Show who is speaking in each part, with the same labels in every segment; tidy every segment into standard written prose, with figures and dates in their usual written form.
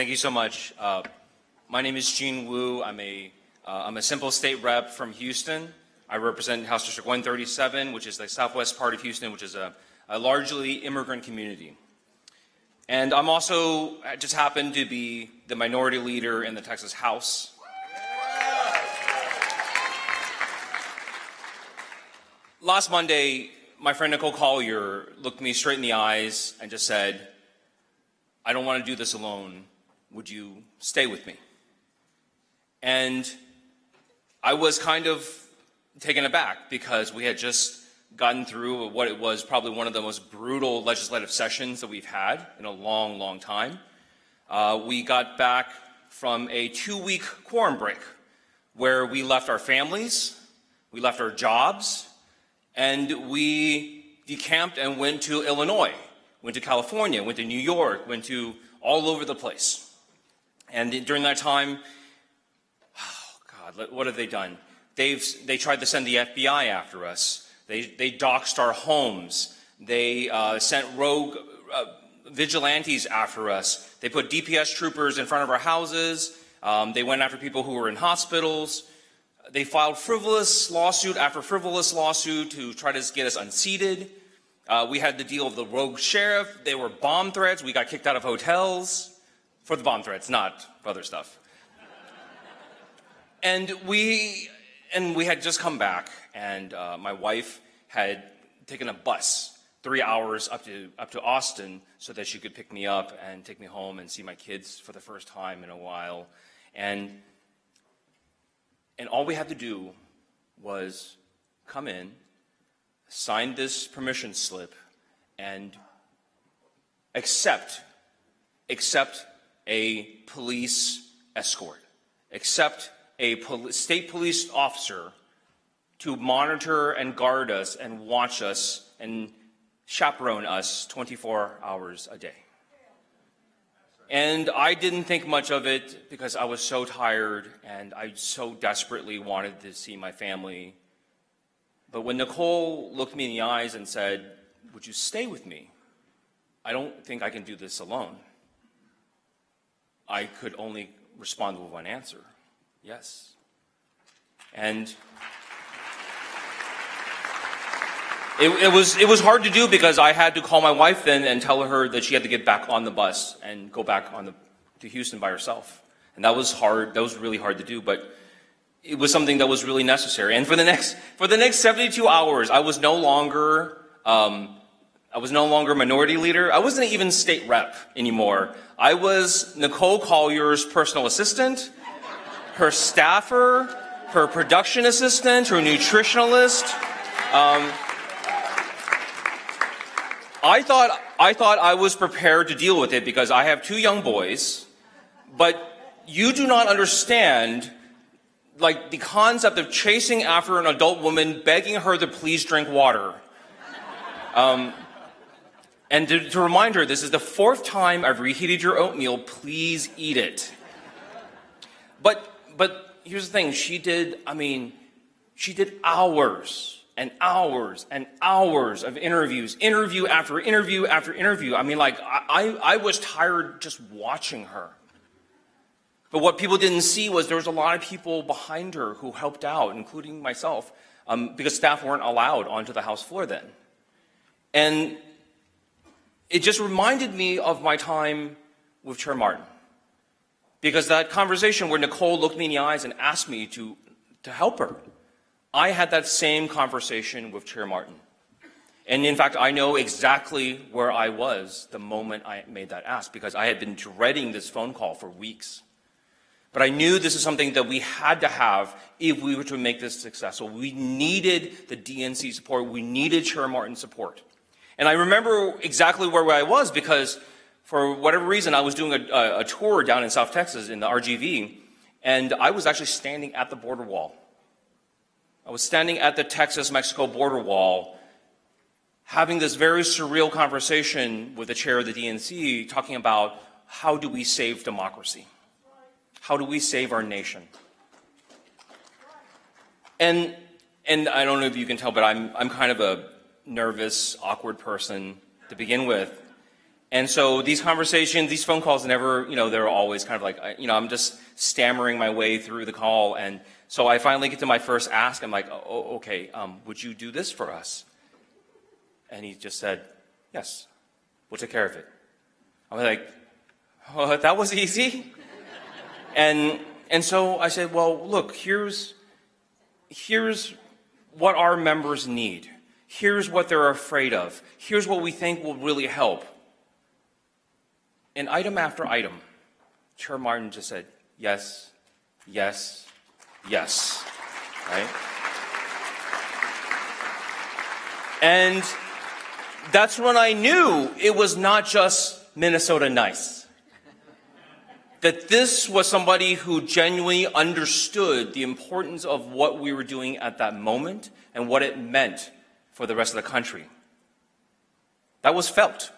Speaker 1: Thank you so much. My name is Gene Wu. I'm a simple state rep from Houston. I represent House District 137, which is the southwest part of Houston, which is a largely immigrant community. And I'm also just happen to be the minority leader in the Texas House. Last Monday, my friend Nicole Collier looked me straight in the eyes and just said, "I don't want to do this alone. Would you stay with me?" And I was kind of taken aback because we had just gotten through what it was probably one of the most brutal legislative sessions that we've had in a long, long time. We got back from a 2-week quorum break where we left our families, we left our jobs, and we decamped and went to Illinois, went to California, went to New York, went to all over the place. And during that time, oh God, what have they done? They tried to send the FBI after us. They doxed our homes. They sent rogue vigilantes after us. They put DPS troopers in front of our houses. They went after people who were in hospitals. They filed frivolous lawsuit after frivolous lawsuit to try to get us unseated. We had the deal of the rogue sheriff. They were bomb threats. We got kicked out of hotels for the bomb threats, not for other stuff. And we had just come back, and my wife had taken a bus 3 hours up to Austin so that she could pick me up and take me home and see my kids for the first time in a while. And all we had to do was come in, sign this permission slip, and accept a police escort, accept a state police officer to monitor and guard us and watch us and chaperone us 24 hours a day. And I didn't think much of it because I was so tired and I so desperately wanted to see my family. But when Nicole looked me in the eyes and said, "Would you stay with me? I don't think I can do this alone," I could only respond with one answer: yes. And it was hard to do because I had to call my wife then and tell her that she had to get back on the bus and go back to Houston by herself. And that was hard. That was really hard to do, but it was something that was really necessary. And for the next 72 hours, I was no longer minority leader. I wasn't even state rep anymore. I was Nicole Collier's personal assistant, her staffer, her production assistant, her nutritionalist. I thought I was prepared to deal with it because I have 2 young boys, but you do not understand like the concept of chasing after an adult woman, begging her to please drink water. And to remind her, this is the 4th time I've reheated your oatmeal, please eat it. But here's the thing, she did hours and hours and hours of interviews, interview after interview after interview. I mean, like, I was tired just watching her. But what people didn't see was there was a lot of people behind her who helped out, including myself, because staff weren't allowed onto the House floor then. And it just reminded me of my time with Chair Martin. Because that conversation where Nicole looked me in the eyes and asked me to help her, I had that same conversation with Chair Martin. And in fact, I know exactly where I was the moment I made that ask, because I had been dreading this phone call for weeks. But I knew this is something that we had to have if we were to make this successful. We needed the DNC support. We needed Chair Martin's support. And I remember exactly where I was because for whatever reason, I was doing a tour down in South Texas in the RGV, and I was actually standing at the border wall. I was standing at the Texas-Mexico border wall having this very surreal conversation with the chair of the DNC talking about how do we save democracy? How do we save our nation? And I don't know if you can tell, but I'm kind of a nervous, awkward person to begin with. And so these conversations, these phone calls never, they're always kind of like, I'm just stammering my way through the call. And so I finally get to my first ask. I'm like, oh, okay, would you do this for us? And he just said, yes, we'll take care of it. I'm like, oh, that was easy? And so I said, well, look, here's what our members need. Here's what they're afraid of. Here's what we think will really help. And item after item, Chair Martin just said, yes, yes, yes, right? And that's when I knew it was not just Minnesota nice. That this was somebody who genuinely understood the importance of what we were doing at that moment and what it meant for the rest of the country. That was felt.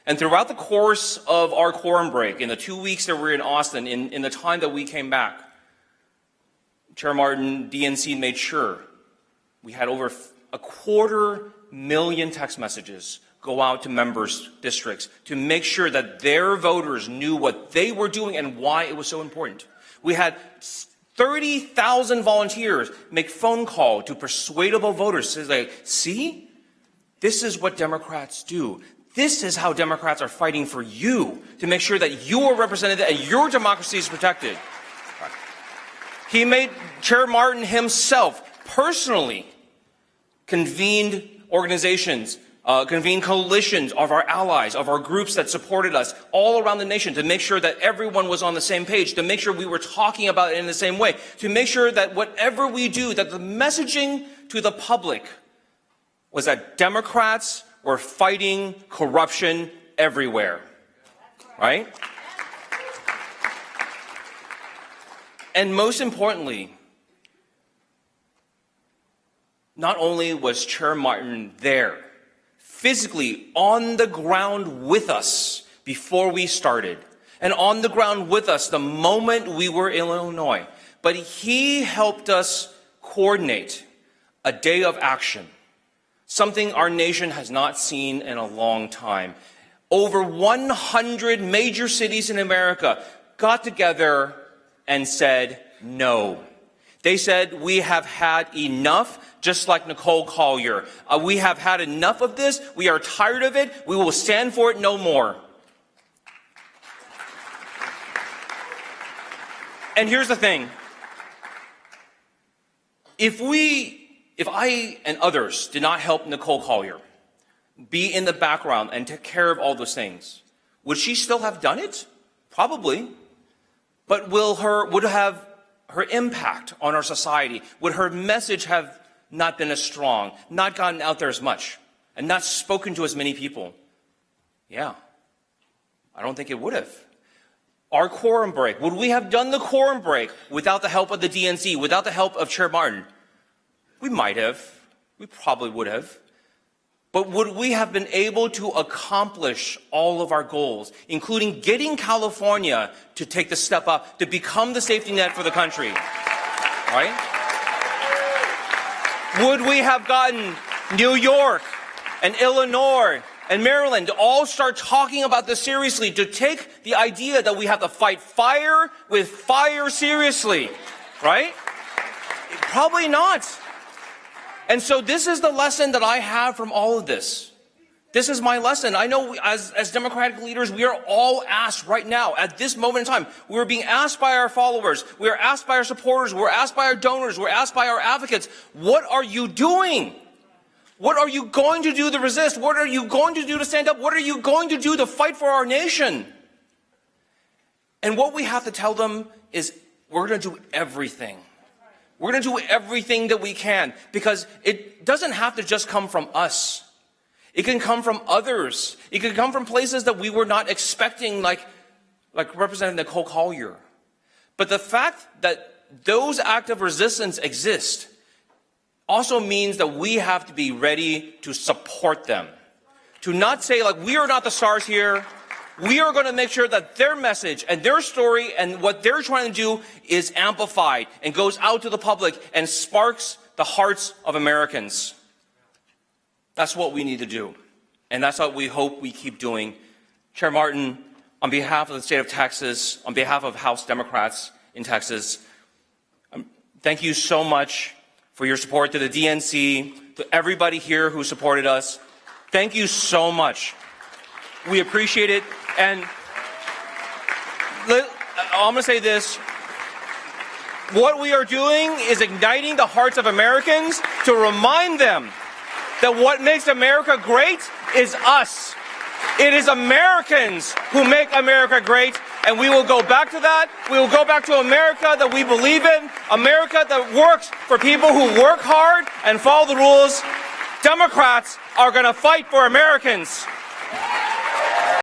Speaker 1: And throughout the course of our quorum break, in the 2 weeks that we were in Austin, in the time that we came back, Chair Martin, DNC made sure we had over 250,000 text messages go out to members' districts to make sure that their voters knew what they were doing and why it was so important. We had 30,000 volunteers make phone call to persuadable voters to say, see, this is what Democrats do. This is how Democrats are fighting for you to make sure that you are represented and your democracy is protected. He made Chair Martin himself personally convened organizations, convened coalitions of our allies, of our groups that supported us all around the nation to make sure that everyone was on the same page, to make sure we were talking about it in the same way, to make sure that whatever we do, that the messaging to the public was that Democrats were fighting corruption everywhere, right? And most importantly, not only was Chair Martin there, physically on the ground with us before we started, and on the ground with us the moment we were in Illinois, but he helped us coordinate a day of action, something our nation has not seen in a long time. Over 100 major cities in America got together and said no. They said, we have had enough, just like Nicole Collier. We have had enough of this. We are tired of it. We will stand for it no more. And here's the thing. If I and others did not help Nicole Collier be in the background and take care of all those things, would she still have done it? Probably. But would have her impact on our society, would her message have not been as strong, not gotten out there as much, and not spoken to as many people? Yeah, I don't think it would have. Our quorum break, would we have done the quorum break without the help of the DNC, without the help of Chair Martin? We might have. We probably would have. But would we have been able to accomplish all of our goals, including getting California to take the step up, to become the safety net for the country? Right? Would we have gotten New York and Illinois and Maryland to all start talking about this seriously, to take the idea that we have to fight fire with fire seriously? Right? Probably not. And so this is the lesson that I have from all of this. This is my lesson. I know as Democratic leaders, we are all asked right now, at this moment in time, we're being asked by our followers, we're asked by our supporters, we're asked by our donors, we're asked by our advocates, what are you doing? What are you going to do to resist? What are you going to do to stand up? What are you going to do to fight for our nation? And what we have to tell them is we're going to do everything. We're going to do everything that we can, because it doesn't have to just come from us. It can come from others. It can come from places that we were not expecting, like Representative Nicole Collier. But the fact that those acts of resistance exist also means that we have to be ready to support them. To not say, we are not the stars here. We are going to make sure that their message and their story and what they're trying to do is amplified and goes out to the public and sparks the hearts of Americans. That's what we need to do. And that's what we hope we keep doing Chair Martin, on behalf of the state of Texas, on behalf of House Democrats in Texas, thank you so much for your support to the DNC, to everybody here who supported us. Thank you so much. We appreciate it. And I'm going to say this. What we are doing is igniting the hearts of Americans to remind them that what makes America great is us. It is Americans who make America great, and we will go back to that. We will go back to America that we believe in, America that works for people who work hard and follow the rules. Democrats are going to fight for Americans.